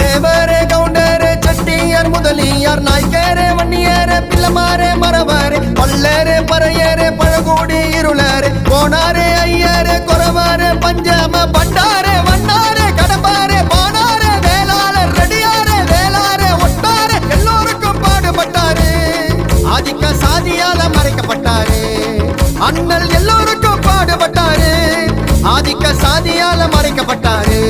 தேவரே கவுண்டரே செட்டியார் முதலியார் நாய்க்கரே வன்னியரே பிள்ளமாரே மரவாரே பல்லரே பறையரே பழகூடி இருளரே போனாரே ஐயரே குறவாரே பஞ்சம பண்டாரே வண்ணாரே கடப்பாரே பானாரே வேளாளர் ரெடியாரே வேளாரே ஒட்டாரே எல்லோருக்கும் பாடுபட்டாரே ஆதிக்க சாதியால மறைக்கப்பட்டாரே அண்ணல் எல்லோருக்கும் பாடுபட்டாரு ஆதிக்க சாதியால மறைக்கப்பட்டாரு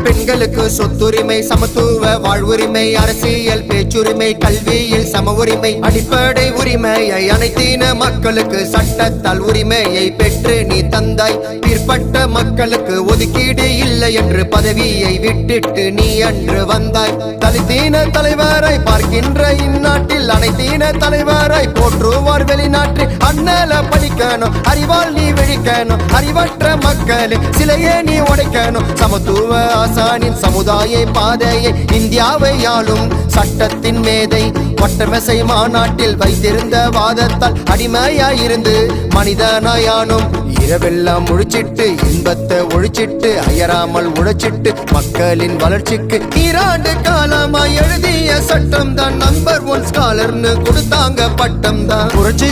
பெண்களுக்கு சொத்துரிமை சமத்துவ வாழ்வுரிமை அரசியல் பேச்சுரிமை கல்வியில் சம உரிமை அடிப்படை உரிமையை அனைத்தின மக்களுக்கு சட்டத்தால் உரிமையை பெற்று நீ தந்தாய் பிற்பட்ட மக்களுக்கு ஒதுக்கீடு இல்லை என்று பதவியை விட்டுட்டு நீ அன்று வந்தாய் தலித்தீன தலைவராய் பார்க்கின்ற இந்நாட்டில் அனைத்தீன தலைவராய் போற்றுவார் வெளிநாட்டில் அண்ணல படிக்கணும் அறிவால் நீ விழிக்கணும் அறிவற்ற மக்களே சிலையே நீ உடைக்கணும் சமத்துவ ஆசானின் சமுதாய பாதையை இந்தியாவை ஆளும் சட்டத்தின் மேதை வட்டமெசை மாநாட்டில் வைத்திருந்த வாதத்தால் அடிமையாயிருந்து மனிதனாயானும் இரவெல்லாம் முழிச்சிட்டு இன்பத்தை ஒழிச்சிட்டு அயராமல் உழைச்சிட்டு மக்களின் வளர்ச்சிக்கு ஈராண்டு காலமாய் எழுதிய சட்டம் தான் நம்பர் 1 ஸ்காலர்னு கொடுத்தாங்க பட்டம் தான் புரட்சி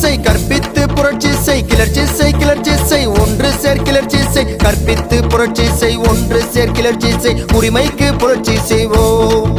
செய் கற்பித்து புரட்சி செய் கிளர்ச்சி செய் ஒன்று சேர் கிளர்ச்சி செய் கற்பித்து புரட்சி செய் ஒன்று சேர் கிளர்ச்சி செய் உரிமைக்கு புரட்சி செய்வோம்.